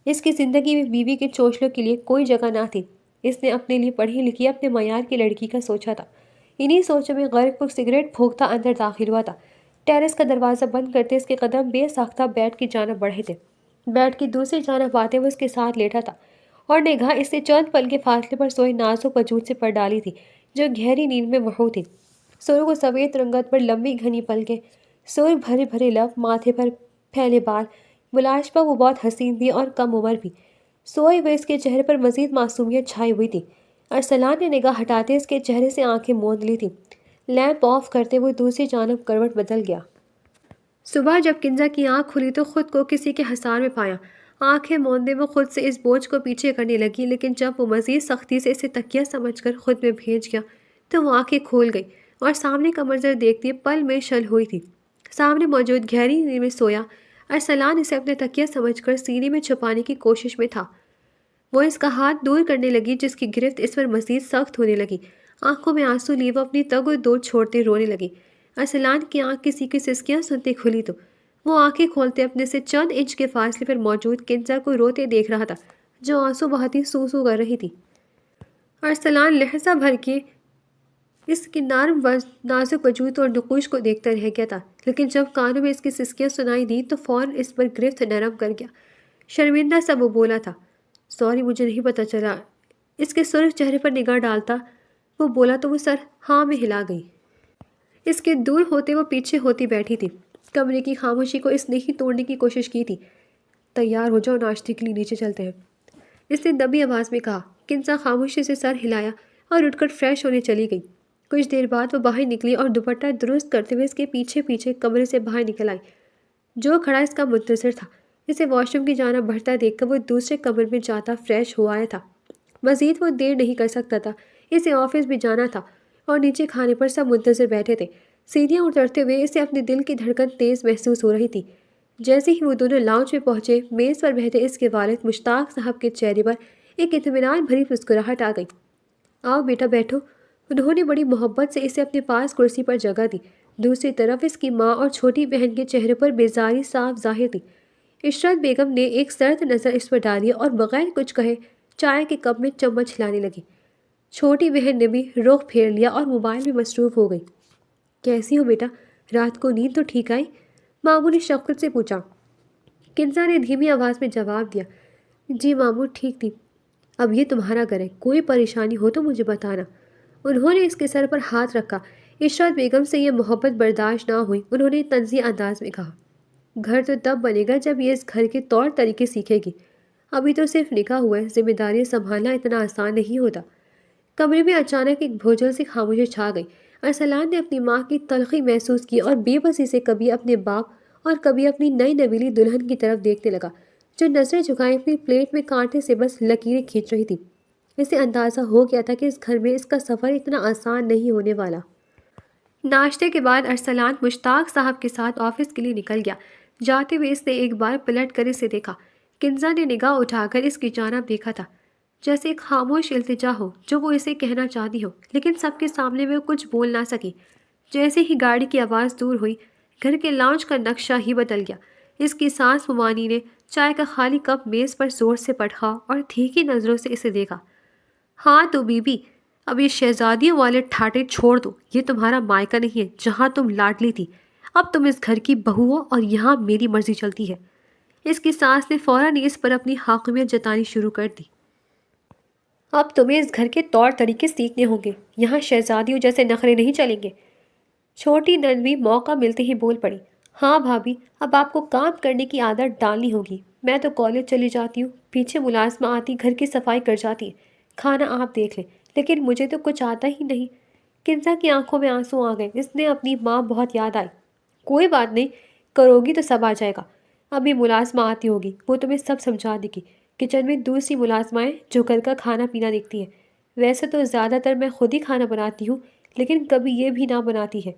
اس کی زندگی میں بیوی کے چوچلوں کے لیے کوئی جگہ نہ تھی۔ اس نے اپنے لیے پڑھی لکھی اپنے معیار کی لڑکی کا سوچا تھا۔ انہی سوچوں میں غرق وہ سگریٹ پھونکتا اندر داخل ہوا تھا۔ ٹیرس کا دروازہ بند کرتے اس کے قدم بے ساختہ بیڈ کی جانب بڑھے تھے۔ بیڈ کی دوسری جانب آتے وہ اس کے ساتھ لیٹا تھا اور نگاہ اس سے چند پل کے فاصلے پر سوئے نازک وجود سے پر ڈالی تھی جو گہری نیند میں محو تھی۔ سرخ و سفید رنگت پر لمبی گھنی پلکیں، سرخ بھرے بھرے لب، ماتھے پر پھیلے بال، ملاشپہ وہ بہت حسین تھی اور کم عمر بھی۔ سوئے ہوئے اس کے چہرے پر مزید معصومیت چھائی ہوئی تھی۔ ارسلان نے نگاہ ہٹاتے اس کے چہرے سے آنکھیں موند لی تھی۔ لیمپ آف کرتے وہ دوسری جانب کروٹ بدل گیا۔ صبح جب کنزا کی آنکھ کھلی تو خود کو کسی کے حصار میں پایا۔ آنکھیں موندے وہ خود سے اس بوجھ کو پیچھے کرنے لگی، لیکن جب وہ مزید سختی سے اسے تکیہ سمجھ کر خود میں بھیج گیا تو وہ آنکھیں کھول گئی اور سامنے کا منظر دیکھتی پل میں شل ہوئی تھی۔ سامنے موجود گہری نیند میں سویا ارسلان اسے اپنے تکیہ سمجھ کر سینے میں چھپانے کی کوشش میں تھا۔ وہ اس کا ہاتھ دور کرنے لگی جس کی گرفت اس پر مزید سخت ہونے لگی۔ آنکھوں میں آنسو لیے وہ اپنی تگ و دو چھوڑتے رونے لگی۔ ارسلان کی آنکھ کسی کی سسکیاں سنتے کھلی تو وہ آنکھیں کھولتے اپنے سے چند انچ کے فاصلے پر موجود کنزا کو روتے دیکھ رہا تھا جو آنسو بہاتی سو سو کر رہی تھی۔ ارسلان لہجہ بھر کے اس کی نرم نازک وجود اور نقوش کو دیکھتا رہ گیا تھا، لیکن جب کانوں میں اس کی سسکیاں سنائی دی تو فوراً اس پر گرفت نرم کر گیا۔ شرمندہ سا وہ بولا تھا، سوری مجھے نہیں پتہ چلا۔ اس کے سرخ چہرے پر نگاہ ڈالتا وہ بولا تو وہ سر ہاں میں ہلا گئی۔ اس کے دور ہوتے وہ پیچھے ہوتی بیٹھی تھی۔ کمرے کی خاموشی کو اس نے ہی توڑنے کی کوشش کی تھی۔ تیار ہو جاؤ، ناشتے کے لیے نیچے چلتے ہیں، اس نے دبی آواز میں کہا۔ کنزا خاموشی سے سر ہلایا اور اٹھ کر فریش ہونے چلی گئی۔ کچھ دیر بعد وہ باہر نکلی اور دوپٹہ درست کرتے ہوئے اس کے پیچھے پیچھے کمرے سے باہر نکل آئی۔ جو کھڑا اس کا منتظر تھا، اسے واش روم کی جانب بڑھتا دیکھ کر وہ دوسرے کمرے میں جاتا فریش ہو آیا تھا۔ مزید وہ دیر نہیں کر سکتا تھا، اسے آفس بھی جانا تھا اور نیچے کھانے پر سب منتظر بیٹھے تھے۔ سیڑھیاں اترتے ہوئے اسے اپنے دل کی دھڑکن تیز محسوس ہو رہی تھی۔ جیسے ہی وہ دونوں لاؤنج میں پہنچے، میز پر بیٹھے اس کے والد مشتاق صاحب کے چہرے پر ایک اطمینان بھری مسکراہٹ آ گئی۔ آؤ بیٹا بیٹھو۔ انہوں نے بڑی محبت سے اسے اپنے پاس کرسی پر جگہ دی۔ دوسری طرف اس کی ماں اور چھوٹی بہن کے چہرے پر بیزاری صاف ظاہر تھی۔ عشرت بیگم نے ایک سرد نظر اس پر ڈالی اور بغیر کچھ کہے چائے کے کپ میں چمچ ہلانے لگی۔ چھوٹی بہن نے بھی رخ پھیر لیا اور موبائل میں مصروف ہو گئی۔ کیسی ہو بیٹا؟ رات کو نیند تو ٹھیک آئی؟ ماموں نے شفقت سے پوچھا۔ کنزا نے دھیمی آواز میں جواب دیا، جی ماموں ٹھیک تھی۔ اب یہ تمہارا گھر ہے، کوئی پریشانی ہو تو مجھے بتانا۔ انہوں نے اس کے سر پر ہاتھ رکھا۔ عشرت بیگم سے یہ محبت برداشت نہ ہوئی۔ انہوں نے طنزی انداز میں کہا، گھر تو تب بنے گا جب یہ اس گھر کے طور طریقے سیکھے گی، ابھی تو صرف نکاح ہوا ہے، ذمہ داری سنبھالنا اتنا آسان نہیں ہوتا۔ کمرے میں اچانک ایک بھوجل سی خاموشی چھا گئی۔ ارسلان نے اپنی ماں کی تلخی محسوس کی اور بے بسی سے کبھی اپنے باپ اور کبھی اپنی نئی نویلی دلہن کی طرف دیکھنے لگا، جو نظریں جھکائے اپنی پلیٹ میں کانٹے سے بس لکیریں کھینچ رہی تھی۔ اسے اندازہ ہو گیا تھا کہ اس گھر میں اس کا سفر اتنا آسان نہیں ہونے والا۔ ناشتے کے بعد ارسلان مشتاق صاحب کے ساتھ آفس کے لیے نکل گیا۔ جاتے ہوئے اس نے ایک بار پلٹ کر اسے دیکھا۔ کنزا نے نگاہ اٹھا کر اس کی جانب دیکھا تھا، جیسے ایک خاموش التجا ہو جو وہ اسے کہنا چاہتی ہو، لیکن سب کے سامنے وہ کچھ بول نہ سکی۔ جیسے ہی گاڑی کی آواز دور ہوئی، گھر کے لاؤنج کا نقشہ ہی بدل گیا۔ اس کی ساس ممانی نے چائے کا خالی کپ میز پر زور سے پٹکا اور تیکھی نظروں سے اسے دیکھا۔ ہاں تو بی بی، اب یہ شہزادیوں والے ٹھاٹے چھوڑ دو، یہ تمہارا مائکہ نہیں ہے جہاں تم لاڈلی تھی، اب تم اس گھر کی بہو ہو اور یہاں میری مرضی چلتی ہے۔ اس کی ساس نے فوراً اس پر اپنی حاکمیت جتانی شروع کر دی۔ اب تمہیں اس گھر کے طور طریقے سیکھنے ہوں گے، یہاں شہزادیوں جیسے نخرے نہیں چلیں گے۔ چھوٹی ننوی موقع ملتے ہی بول پڑی، ہاں بھابھی، اب آپ کو کام کرنے کی عادت ڈالنی ہوگی۔ میں تو کالج چلی جاتی ہوں، پیچھے ملازمہ آتی گھر کی صفائی کر جاتی ہے، کھانا آپ دیکھ لیں، لیکن مجھے تو کچھ آتا ہی نہیں۔ کنزا کی آنکھوں میں آنسو آ گئے۔ اس نے اپنی ماں بہت یاد آئی۔ کوئی بات نہیں، کرو گی تو سب آ جائے گا۔ ابھی ملازمہ آتی ہوگی، وہ تمہیں سب سمجھا دے گی۔ کچن میں دوسری ملازمائیں جو گھر کا کھانا پینا دیکھتی ہیں۔ ویسے تو زیادہ تر میں خود ہی کھانا بناتی ہوں، لیکن کبھی یہ بھی نہ بناتی ہے،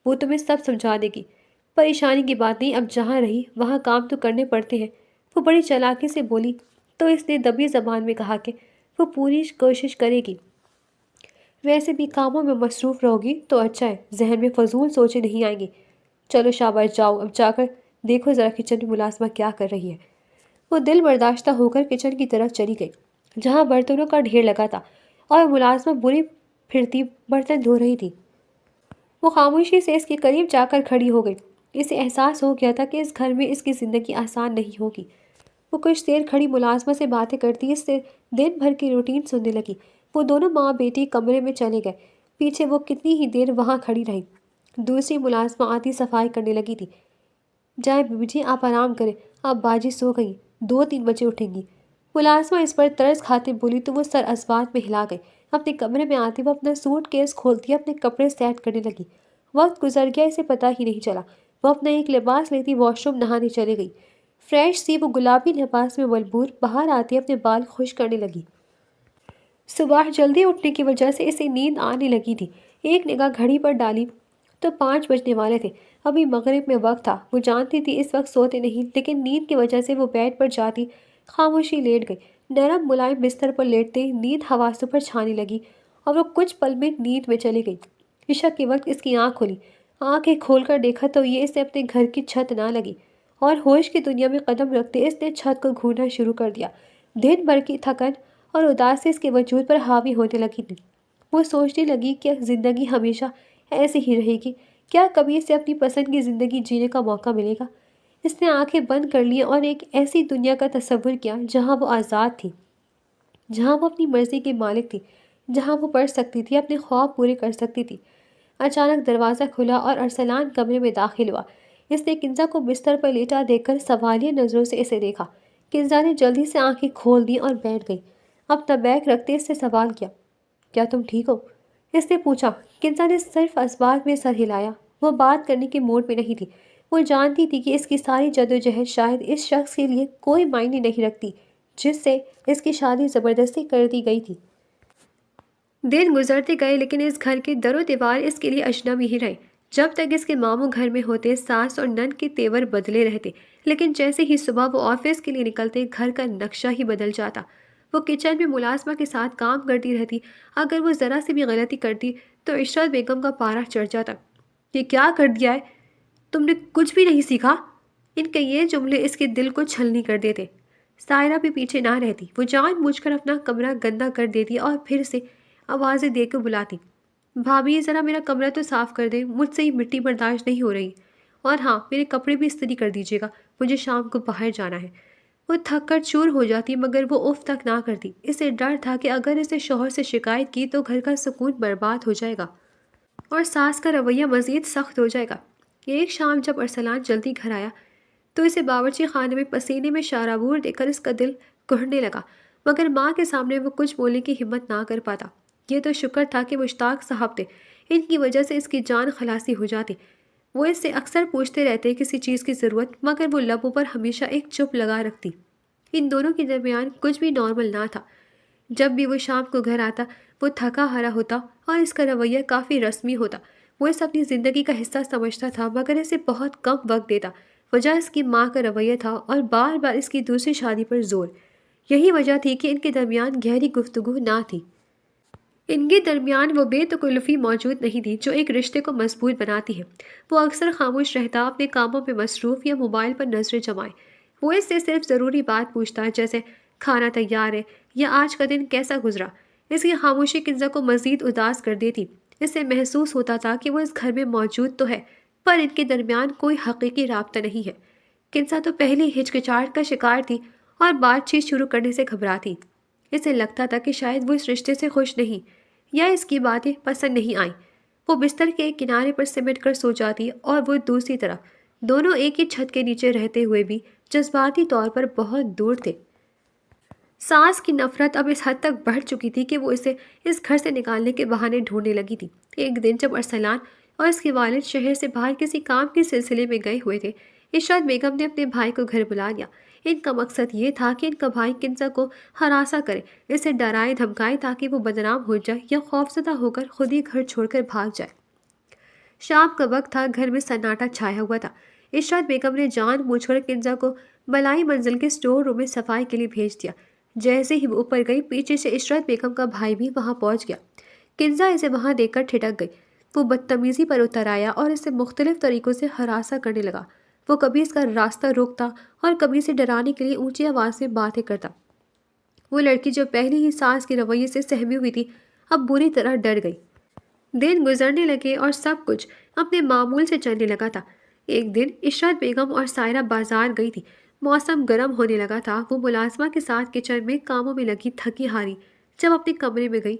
وہ تمہیں سب سمجھا دے گی۔ پریشانی کی بات نہیں، اب جہاں رہی وہاں کام تو کرنے پڑتے ہیں۔ وہ بڑی چالاکی سے بولی تو اس نے دبی زبان میں کہا کہ وہ پوری کوشش کرے گی۔ ویسے بھی کاموں میں مصروف رہو گی تو اچھا ہے، ذہن میں فضول سوچیں نہیں آئیں گی۔ چلو شاباش، جاؤ اب جا کر دیکھو ذرا کچن میں ملازمہ کیا کر رہی ہے۔ وہ دل برداشتہ ہو کر کچن کی طرف چلی گئی، جہاں برتنوں کا ڈھیر لگا تھا اور ملازمہ بری پھرتی برتن دھو رہی تھی۔ وہ خاموشی سے اس کے قریب جا کر کھڑی ہو گئی۔ اسے احساس ہو گیا تھا کہ اس گھر میں اس کی زندگی آسان نہیں ہوگی۔ وہ کچھ دیر کھڑی ملازمہ سے باتیں کرتی اس سے دن بھر کی روٹین سننے لگی۔ وہ دونوں ماں بیٹی کمرے میں چلے گئے۔ پیچھے وہ کتنی ہی دیر وہاں کھڑی رہی۔ دوسری ملازمہ آتی صفائی کرنے لگی تھی۔ جائیں بیبی جی، آپ آرام کریں، آپ باجی سو گئی، 2-3 بجے اٹھیں گی۔ ملازمہ اس پر طرز کھاتے بولی تو وہ سر اسبات میں ہلا گئی۔ اپنے کمرے میں آتی وہ اپنا سوٹ کیس کھولتی اپنے کپڑے سیٹ کرنے لگی۔ وقت گزر گیا، اسے پتہ ہی نہیں چلا۔ وہ اپنا ایک لباس لیتی واش روم نہانے چلی گئی۔ فریش سی وہ گلابی لباس میں ملبور باہر آتی اپنے بال خشک کرنے لگی۔ صبح جلدی اٹھنے کی وجہ سے اسے نیند آنے لگی تھی۔ ایک نگاہ گھڑی پر ڈالی تو 5 بجنے والے تھے۔ ابھی مغرب میں وقت تھا۔ وہ جانتی تھی اس وقت سوتے نہیں، لیکن نیند کی وجہ سے وہ بیڈ پر جاتی خاموشی لیٹ گئی۔ نرم ملائم بستر پر لیٹتے نیند حواسوں پر چھانے لگی اور وہ کچھ پل میں نیند میں چلی گئی۔ عشاء کے وقت اس کی آنکھ کھلی۔ آنکھیں کھول کر دیکھا تو یہ اسے اپنے گھر کی چھت نہ لگی اور ہوش کی دنیا میں قدم رکھتے اس نے چھت کو گھورنا شروع کر دیا۔ دن بھر کی تھکن اور اداسی اس کے وجود پر حاوی ہونے لگی تھی۔ وہ سوچنے لگی کہ زندگی ہمیشہ ایسی ہی رہے گی، کیا کبھی اسے اپنی پسند کی زندگی جینے کا موقع ملے گا؟ اس نے آنکھیں بند کر لیں اور ایک ایسی دنیا کا تصور کیا جہاں وہ آزاد تھی، جہاں وہ اپنی مرضی کی مالک تھی، جہاں وہ پڑھ سکتی تھی، اپنے خواب پورے کر سکتی تھی۔ اچانک دروازہ کھلا اور ارسلان کمرے میں داخل ہوا۔ اس نے کنزا کو بستر پر لیٹا دیکھ کر سوالیہ نظروں سے اسے دیکھا۔ کنزا نے جلدی سے آنکھیں کھول دی اور بیٹھ گئی۔ اپنا بیگ رکھتے اس سے سوال کیا، کیا تم ٹھیک ہو؟ اس نے پوچھا۔ کنزا نے صرف اسبات میں سر ہلایا۔ وہ بات کرنے کے موڈ میں نہیں تھی۔ وہ جانتی تھی کہ اس کی ساری جدوجہد شاید اس شخص کے لیے کوئی معنی نہیں رکھتی جس سے اس کی شادی زبردستی کر دی گئی تھی۔ دن گزرتے گئے لیکن اس گھر کے در و دیوار اس کے لیے اجنبی ہی رہے۔ جب تک اس کے ماموں گھر میں ہوتے ساس اور نند کے تیور بدلے رہتے، لیکن جیسے ہی صبح وہ آفس کے لیے نکلتے گھر کا نقشہ ہی بدل جاتا۔ وہ کچن میں ملازمہ کے ساتھ کام کرتی رہتی، اگر وہ ذرا سی بھی غلطی کرتی تو عشرت بیگم کا پارا چڑھ جاتا۔ یہ کیا کر دیا ہے؟ تم نے کچھ بھی نہیں سیکھا؟ ان کے یہ جملے اس کے دل کو چھلنی کر دیتے۔ سائرہ بھی پیچھے نہ رہتی، وہ جان بوجھ کر اپنا کمرہ گندا کر دیتی اور پھر سے آوازیں دے کے بلاتی، بھابھی ذرا میرا کمرہ تو صاف کر دیں، مجھ سے یہ مٹی برداشت نہیں ہو رہی، اور ہاں میرے کپڑے بھی استری کر دیجیے گا، مجھے شام کو باہر جانا ہے۔ وہ تھک کر چور ہو جاتی مگر وہ اف تک نہ کرتی۔ اسے ڈر تھا کہ اگر اسے شوہر سے شکایت کی تو گھر کا سکون برباد ہو جائے گا اور ساس کا رویہ مزید سخت ہو جائے گا۔ ایک شام جب ارسلان جلدی گھر آیا تو اسے باورچی خانے میں پسینے میں شارابور دیکھ کر اس کا دل کڑھنے لگا، مگر ماں کے سامنے وہ کچھ بولنے کی ہمت نہ کر پاتا۔ یہ تو شکر تھا کہ مشتاق صاحب تھے، ان کی وجہ سے اس کی جان خلاصی ہو جاتی۔ وہ اس سے اکثر پوچھتے رہتے کسی چیز کی ضرورت، مگر وہ لبوں پر ہمیشہ ایک چپ لگا رکھتی۔ ان دونوں کے درمیان کچھ بھی نارمل نہ تھا۔ جب بھی وہ شام کو گھر آتا وہ تھکا ہارا ہوتا اور اس کا رویہ کافی رسمی ہوتا۔ وہ اسے اپنی زندگی کا حصہ سمجھتا تھا مگر اسے بہت کم وقت دیتا۔ وجہ اس کی ماں کا رویہ تھا اور بار بار اس کی دوسری شادی پر زور۔ یہی وجہ تھی کہ ان کے درمیان گہری گفتگو نہ تھی۔ ان کے درمیان وہ بے تکلفی موجود نہیں تھی جو ایک رشتے کو مضبوط بناتی ہے۔ وہ اکثر خاموش رہتا، اپنے کاموں میں مصروف یا موبائل پر نظریں جمائے۔ وہ اس سے صرف ضروری بات پوچھتا جیسے کھانا تیار ہے یا آج کا دن کیسا گزرا۔ اس کی خاموشی کنزا کو مزید اداس کر دیتی۔ اس سے محسوس ہوتا تھا کہ وہ اس گھر میں موجود تو ہے پر ان کے درمیان کوئی حقیقی رابطہ نہیں ہے۔ کنزا تو پہلی ہچکچاہٹ کا شکار تھی اور بات چیت شروع کرنے سے گھبراتی۔ اسے لگتا تھا کہ شاید وہ اس رشتے سے خوش نہیں یا اس کی باتیں پسند نہیں آئیں۔ وہ بستر کے ایک کنارے پر سمٹ کر سو جاتی اور وہ دوسری طرف۔ دونوں ایک ہی چھت کے نیچے رہتے ہوئے بھی جذباتی طور پر بہت دور تھے۔ ساس کی نفرت اب اس حد تک بڑھ چکی تھی کہ وہ اسے اس گھر سے نکالنے کے بہانے ڈھونڈنے لگی تھی۔ ایک دن جب ارسلان اور اس کے والد شہر سے باہر کسی کام کے سلسلے میں گئے ہوئے تھے، عشرت بیگم نے اپنے بھائی کو گھر بلا لیا۔ ان کا مقصد یہ تھا کہ ان کا بھائی کنزا کو ہراساں کرے، اسے ڈرائے دھمکائے تاکہ وہ بدنام ہو جائے یا خوفزدہ ہو کر خود ہی گھر چھوڑ کر بھاگ جائے۔ شام کا وقت تھا، گھر میں سناٹا چھایا ہوا تھا۔ عشرت بیگم نے جان بوجھ کر کنزا کو بلائی منزل کے اسٹور روم میں صفائی کے لیے بھیج دیا۔ جیسے ہی وہ اوپر گئی پیچھے سے عشرت بیگم کا بھائی بھی وہاں پہنچ گیا۔ کنزا اسے وہاں دیکھ کر ٹھٹک گئی۔ وہ بدتمیزی پر اتر آیا اور اسے مختلف طریقوں سے ہراساں کرنے لگا۔ وہ کبھی اس کا راستہ روکتا اور کبھی اسے ڈرانے کے لیے اونچی آواز میں باتیں کرتا۔ وہ لڑکی جو پہلے ہی ساس کے رویے سے سہمی ہوئی تھی اب بری طرح ڈر گئی۔ دن گزرنے لگے اور سب کچھ اپنے معمول سے چلنے لگا تھا۔ ایک دن عشرت بیگم اور سائرہ بازار گئی تھی۔ موسم گرم ہونے لگا تھا۔ وہ ملازمہ کے ساتھ کچن میں کاموں میں لگی تھکی ہاری جب اپنے کمرے میں گئی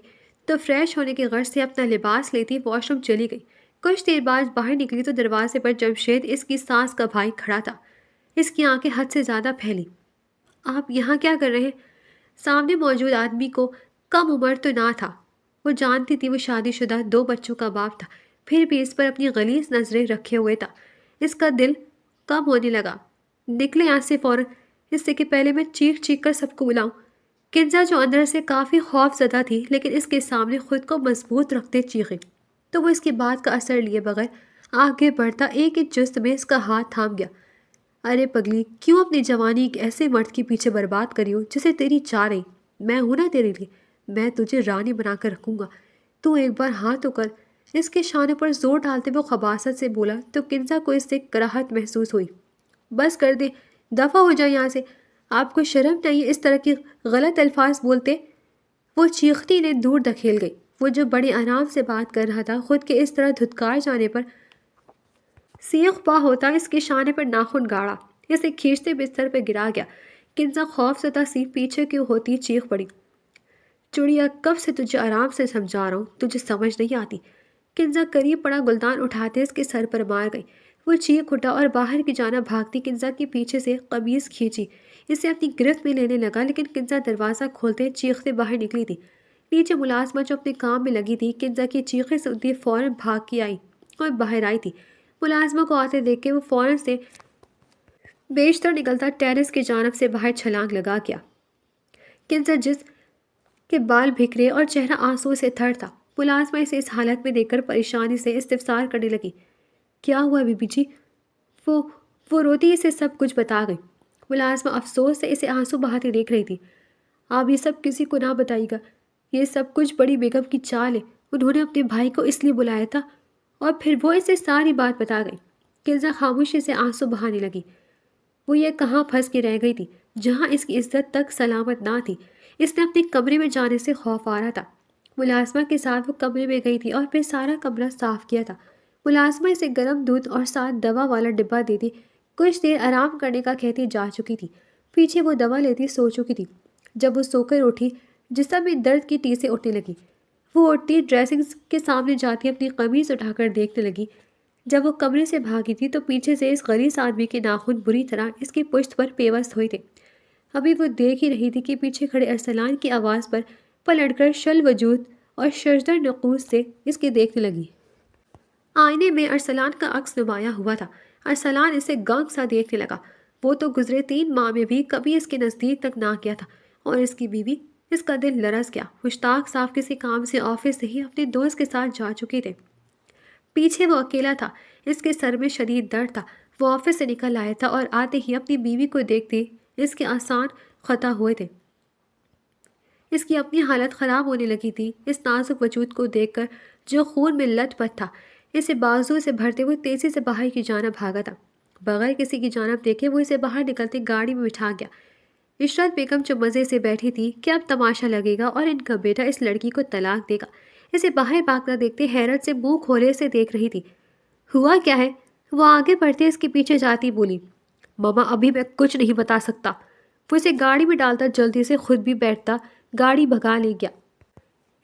تو فریش ہونے کی غرض سے اپنا لباس لیتی واش روم چلی گئی۔ کچھ دیر بعد باہر نکلی تو دروازے پر جمشید اس کی ساس کا بھائی کھڑا تھا۔ اس کی آنکھیں حد سے زیادہ پھیلی۔ آپ یہاں کیا کر رہے ہیں؟ سامنے موجود آدمی کو کم عمر تو نہ تھا۔ وہ جانتی تھی وہ شادی شدہ 2 بچوں کا باپ تھا، پھر بھی اس پر اپنی غلیظ نظریں رکھے ہوئے تھا۔ اس کا دل کم ہونے لگا۔ نکلے یہاں سے فوراً، اس سے کہ پہلے میں چیخ چیخ کر سب کو بلاؤں۔ کنزا جو اندر سے کافی خوف زدہ تھی لیکن اس کے سامنے خود کو مضبوط رکھتے چیخی تو وہ اس کی بات کا اثر لیے بغیر آگے بڑھتا ایک جست میں اس کا ہاتھ تھام گیا۔ ارے پگلی، کیوں اپنی جوانی ایک ایسے مرد کے پیچھے برباد کری ہو جسے تیری چاہ رہی؟ میں ہوں نا تیرے لیے، میں تجھے رانی بنا کر رکھوں گا، تو ایک بار ہاں تو کر۔ اس کے شانے پر زور ڈالتے وہ خباثت سے بولا تو کنزا کو اس سے کراہت محسوس ہوئی۔ بس کر دے، دفع ہو جائے یہاں سے، آپ کو شرم نہیں ہے اس طرح کی غلط الفاظ بولتے؟ وہ چیختی نے دور دھکیل گئی۔ وہ جو بڑے آرام سے بات کر رہا تھا خود کے اس طرح دھتکار جانے پر سیخ پا ہوتا اس کے شانے پر ناخن گاڑا، اسے کھینچتے بستر پہ گرا گیا۔ کنزا خوف زدہ سی پیچھے کیوں ہوتی چیخ پڑی، چڑیا کب سے تجھے آرام سے سمجھا رہا ہوں، تجھے سمجھ نہیں آتی۔ کنزا قریب پڑا گلدان اٹھاتے اس کے سر پر مار گئی۔ وہ چیخ اٹھا اور باہر کی جانب بھاگتی کنزا کے پیچھے سے قمیض کھینچی، اسے اپنی گرفت میں لینے لگا، لیکن کنزا دروازہ کھولتے چیختے باہر نکلی تھی۔ نیچے ملازمہ جو اپنے کام میں لگی تھی کنزا کی چیخیں سنتی فوراً بھاگ کے آئی اور باہر آئی تھی۔ ملازمہ کو آتے دیکھ کے وہ فوراً سے بیشتر نکلتا ٹیرس کی جانب سے باہر چھلانگ لگا گیا۔ کنزا جس کے بال بکھرے اور چہرہ آنسو سے تھر تھا، ملازمہ اسے اس حالت میں دیکھ کر پریشانی سے استفسار کرنے لگی۔ کیا ہوا بی بی جی؟ وہ روتی اسے سب کچھ بتا گئی۔ ملازمہ افسوس سے اسے آنسو بہاتے دیکھ رہی تھی۔ آپ یہ سب کسی کو نہ بتائیے گا، یہ سب کچھ بڑی بیگم کی چال ہے، انہوں نے اپنے بھائی کو اس لیے بلایا تھا اور پھر وہ اسے ساری بات بتا گئی۔ کنزا خاموشی سے آنسو بہانے لگی۔ وہ یہ کہاں پھنس کے رہ گئی تھی جہاں اس کی عزت تک سلامت نہ تھی۔ اس نے اپنے کمرے میں جانے سے خوف آ رہا تھا۔ ملازمہ کے ساتھ وہ کمرے میں گئی تھی اور پھر سارا کمرہ صاف کیا تھا۔ ملازمہ اسے گرم دودھ اور ساتھ دوا والا ڈبہ دیتی، کچھ دیر آرام کرنے کا کہتی جا چکی تھی۔ پیچھے وہ دوا لیتی سو چکی تھی۔ جب وہ سو کر اٹھی جسم میں درد کی ٹیسیں اٹھنے لگی۔ وہ اٹھتی ڈریسنگ کے سامنے جاتی اپنی قمیض اٹھا کر دیکھنے لگی۔ جب وہ کمرے سے بھاگی تھی تو پیچھے سے اس غلیظ آدمی کے ناخن بری طرح اس کی پشت پر پیوست ہوئے تھے۔ ابھی وہ دیکھ ہی رہی تھی کہ پیچھے کھڑے ارسلان کی آواز پر پلٹ کر شل وجود اور ششدر نقوش سے اس کے دیکھنے لگی۔ آئینے میں ارسلان کا عکس نمایاں ہوا تھا۔ ارسلان اسے گنگ سا دیکھنے لگا۔ وہ تو گزرے 3 ماہ میں بھی کبھی اس کے نزدیک تک نہ گیا تھا، اور اس کی بیوی، اس کا دل لرز گیا۔ مشتاق صاحب کسی کام سے آفس سے ہی اپنے دوست کے ساتھ جا چکے تھے۔ پیچھے وہ اکیلا تھا، اس کے سر میں شدید درد تھا۔ وہ آفس سے نکل آیا تھا اور آتے ہی اپنی بیوی کو دیکھتے اس کے آسان خطا ہوئے تھے۔ اس کی اپنی حالت خراب ہونے لگی تھی۔ اس نازک وجود کو دیکھ کر جو خون میں لت پت تھا، اسے بازو سے بھرتے ہوئے تیزی سے باہر کی جانب بھاگا تھا۔ بغیر کسی کی جانب دیکھے وہ اسے باہر نکلتے گاڑی میں بٹھا گیا۔ عشرت بیگم جو مزے سے بیٹھی تھی کہ اب تماشا لگے گا اور ان کا بیٹا اس لڑکی کو طلاق دے گا، اسے باہر بھاگتا دیکھتے حیرت سے منہ کھولے سے دیکھ رہی تھی۔ ہوا کیا ہے؟ وہ آگے بڑھتے اس کے پیچھے جاتی بولی۔ ماما ابھی میں کچھ نہیں بتا سکتا۔ وہ اسے گاڑی میں ڈالتا جلدی سے خود بھی بیٹھتا گاڑی بھگا لے گیا۔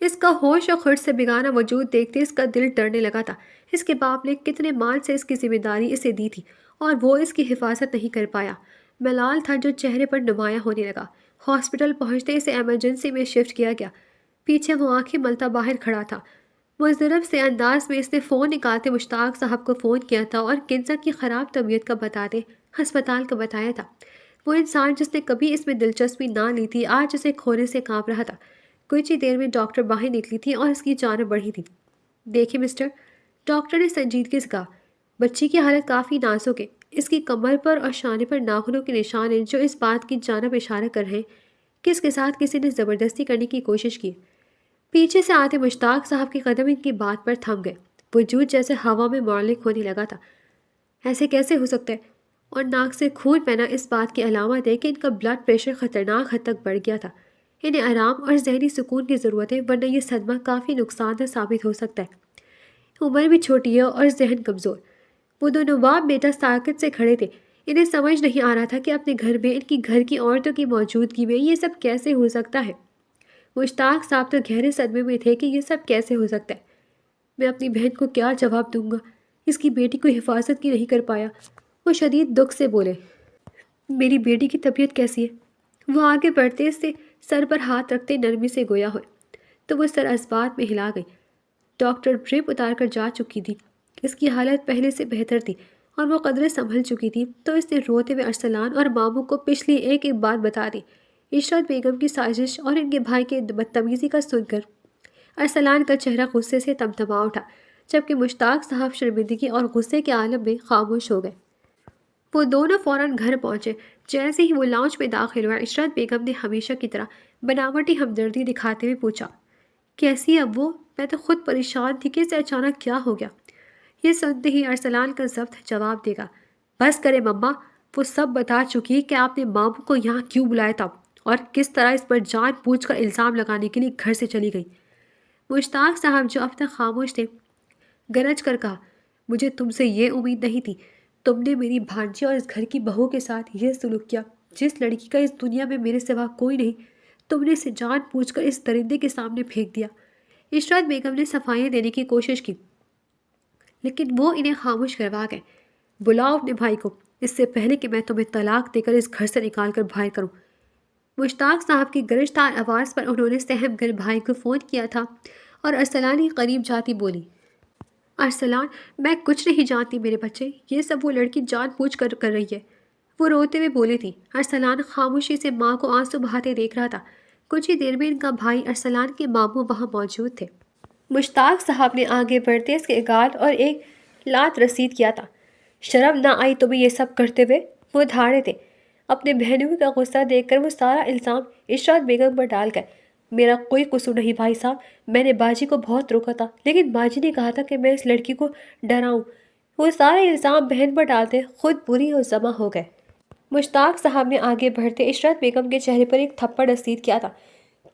اس کا ہوش اور خرد سے بیگانہ وجود دیکھتے اس کا دل ڈرنے لگا تھا۔ اس کے باپ نے کتنے مال سے اس کی ذمہ داری اسے دی تھی اور وہ اس کی حفاظت نہیں کر پایا۔ ملال تھا جو چہرے پر نمایاں ہونے لگا۔ ہاسپٹل پہنچتے اسے ایمرجنسی میں شفٹ کیا گیا۔ پیچھے وہ آنکھیں ملتا باہر کھڑا تھا۔ مضطرب سے انداز میں اس نے فون نکالتے مشتاق صاحب کو فون کیا تھا اور کنزا کی خراب طبیعت کا بتاتے ہسپتال کا بتایا تھا۔ وہ انسان جس نے کبھی اس میں دلچسپی نہ لی تھی آج اسے کھونے سے کانپ رہا تھا۔ کچھ ہی دیر میں ڈاکٹر باہر نکلی تھی اور اس کی جانب بڑھی تھی۔ دیکھیں مسٹر، ڈاکٹر نے سنجیدگی سے کہا، بچی کی حالت کافی نازک ہے۔ اس کی کمر پر اور شانے پر ناخنوں کے نشان ہیں جو اس بات کی جانب اشارہ کر رہے ہیں کہ اس کے ساتھ کسی نے زبردستی کرنے کی کوشش کی۔ پیچھے سے آتے مشتاق صاحب کے قدم ان کی بات پر تھم گئے۔ وجود جیسے ہوا میں معلق ہونے لگا تھا۔ ایسے کیسے ہو سکتا ہے؟ اور ناک سے خون بہنا اس بات کی علامت ہے کہ ان کا بلڈ پریشر خطرناک حد تک بڑھ گیا تھا۔ انہیں آرام اور ذہنی سکون کی ضرورت ہے، ورنہ یہ صدمہ کافی نقصان دہ ثابت ہو سکتا ہے۔ عمر بھی چھوٹی ہے اور ذہن کمزور۔ وہ دونوں باپ بیٹا ساکت سے کھڑے تھے۔ انہیں سمجھ نہیں آ رہا تھا کہ اپنے گھر میں ان کی گھر کی عورتوں کی موجودگی میں یہ سب کیسے ہو سکتا ہے۔ مشتاق صاحب تو گہرے صدمے میں تھے کہ یہ سب کیسے ہو سکتا ہے۔ میں اپنی بہن کو کیا جواب دوں گا؟ اس کی بیٹی کو حفاظت کی نہیں کر پایا۔ وہ شدید دکھ سے بولے۔ میری بیٹی کی طبیعت کیسی ہے؟ وہ آگے بڑھتے اس سے سر پر ہاتھ رکھتے نرمی سے گویا ہوئے تو وہ سر اس بات میں ہلا گئی۔ ڈاکٹر ڈرپ اتار کر جا چکی تھی۔ اس کی حالت پہلے سے بہتر تھی اور وہ قدرے سنبھل چکی تھی تو اس نے روتے ہوئے ارسلان اور ماموں کو پچھلی ایک بات بتا دی۔ عشرت بیگم کی سازش اور ان کے بھائی کے بدتمیزی کا سن کر ارسلان کا چہرہ غصے سے تمتما اٹھا، جبکہ مشتاق صاحب شرمندگی اور غصے کے عالم میں خاموش ہو گئے۔ وہ دونوں فوراً گھر پہنچے۔ جیسے ہی وہ لاؤنج میں داخل ہوا، عشرت بیگم نے ہمیشہ کی طرح بناوٹی ہمدردی دکھاتے ہوئے پوچھا، کیسی ابو؟ میں تو خود پریشان تھی کہ اسے اچانک کیا ہو گیا۔ یہ سنتے ہی ارسلان کا ضبط جواب دے گا، بس کرے مما، وہ سب بتا چکی ہے کہ آپ نے ماموں کو یہاں کیوں بلایا تھا اور کس طرح اس پر جان بوجھ کر الزام لگانے کے لیے گھر سے چلی گئی۔ مشتاق صاحب جو اب تک خاموش تھے گرج کر کہا، مجھے تم سے یہ امید نہیں تھی۔ تم نے میری بھانجی اور اس گھر کی بہو کے ساتھ یہ سلوک کیا جس لڑکی کا اس دنیا میں میرے سوا کوئی نہیں۔ تم نے اسے جان بوجھ کر اس درندے کے سامنے پھینک دیا۔ عشرت بیگم نے صفائیاں دینے کی کوشش کی لیکن وہ انہیں خاموش کروا گئے۔ بلاؤ اپنے بھائی کو، اس سے پہلے کہ میں تمہیں طلاق دے کر اس گھر سے نکال کر باہر کروں۔ مشتاق صاحب کی گرجدار آواز پر انہوں نے سہم کر بھائی کو فون کیا تھا اور ارسلان کے قریب جاتی بولی، ارسلان، میں کچھ نہیں جانتی میرے بچے، یہ سب وہ لڑکی جان بوجھ کر رہی ہے۔ وہ روتے ہوئے بولی تھی۔ ارسلان خاموشی سے ماں کو آنسو بہاتے دیکھ رہا تھا۔ کچھ ہی دیر میں ان کا بھائی ارسلان کے ماموں وہاں موجود تھے۔ مشتاق صاحب نے آگے بڑھتے اس کے گال اور ایک لات رسید کیا تھا۔ شرم نہ آئی تمہیں یہ سب کرتے ہوئے؟ وہ دھاڑے تھے۔ اپنے بہنوئی کا غصہ دیکھ کر وہ سارا الزام عشرت بیگم پر ڈال گئے۔ میرا کوئی قصور نہیں بھائی صاحب، میں نے باجی کو بہت روکا تھا، لیکن باجی نے کہا تھا کہ میں اس لڑکی کو ڈراؤں۔ وہ سارے الزام بہن پر ڈالتے خود بری اور ضمع ہو گئے۔ مشتاق صاحب نے آگے بڑھتے عشرت بیگم کے چہرے پر ایک تھپڑ رسید کیا تھا۔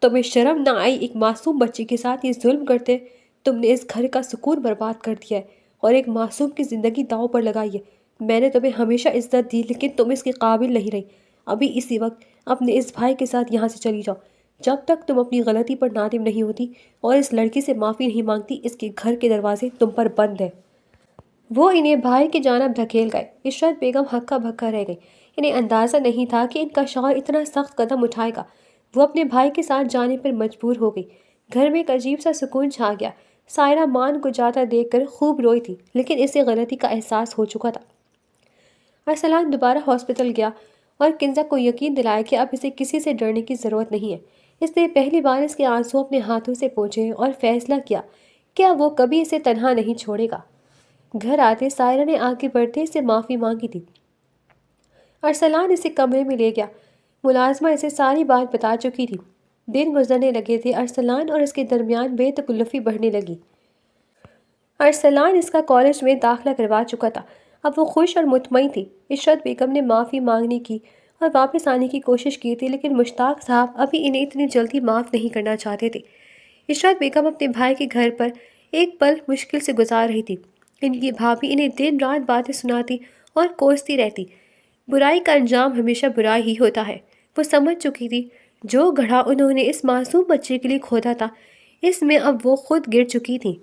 تمہیں شرم نہ آئی ایک معصوم بچی کے ساتھ یہ ظلم کرتے؟ تم نے اس گھر کا سکون برباد کر دیا ہے اور ایک معصوم کی زندگی داؤ پر لگائی ہے۔ میں نے تمہیں ہمیشہ عزت دی لیکن تم اس کے قابل نہیں رہی۔ ابھی اسی وقت اپنے اس بھائی کے ساتھ یہاں سے چلی جاؤ۔ جب تک تم اپنی غلطی پر نادم نہیں ہوتی اور اس لڑکی سے معافی نہیں مانگتی، اس کے گھر کے دروازے تم پر بند ہیں۔ وہ انہیں بھائی کی جانب دھکیل گئے۔ عشرت بیگم ہکا بھکا رہ گئی۔ انہیں اندازہ نہیں تھا کہ ان کا شوہر اتنا سخت قدم اٹھائے گا۔ وہ اپنے بھائی کے ساتھ جانے پر مجبور ہو گئی۔ گھر میں ایک عجیب سا سکون چھا گیا۔ سائرہ مان کو جاتا دیکھ کر خوب روئی تھی، لیکن اسے غلطی کا احساس ہو چکا تھا۔ ارسلان دوبارہ ہاسپٹل گیا اور کنزا کو یقین دلایا کہ اب اسے کسی سے ڈرنے کی ضرورت نہیں ہے۔ اس نے پہلی بار اس کے آنسو اپنے ہاتھوں سے پوچھے اور فیصلہ کیا کہ اب وہ کبھی اسے تنہا نہیں چھوڑے گا۔ گھر آتے سائرہ نے آگے بڑھتے اسے معافی مانگی تھی۔ ارسلان اسے کمرے میں لے گیا۔ ملازمہ اسے ساری بات بتا چکی تھی۔ دن گزرنے لگے تھے۔ ارسلان اور اس کے درمیان بے تکلفی بڑھنے لگی۔ ارسلان اس کا کالج میں داخلہ کروا چکا تھا۔ اب وہ خوش اور مطمئن تھی۔ عشرت بیگم نے معافی مانگنے کی اور واپس آنے کی کوشش کی تھی، لیکن مشتاق صاحب ابھی انہیں اتنی جلدی معاف نہیں کرنا چاہتے تھے۔ عشرت بیگم اپنے بھائی کے گھر پر ایک پل مشکل سے گزار رہی تھی۔ ان کی بھابھی انہیں دن رات باتیں سناتی اور کوستی رہتی۔ برائی کا انجام ہمیشہ برائی ہی ہوتا ہے۔ وہ سمجھ چکی تھی جو گڑھا انہوں نے اس معصوم بچے کے لیے کھودا تھا، اس میں اب وہ خود گر چکی تھی۔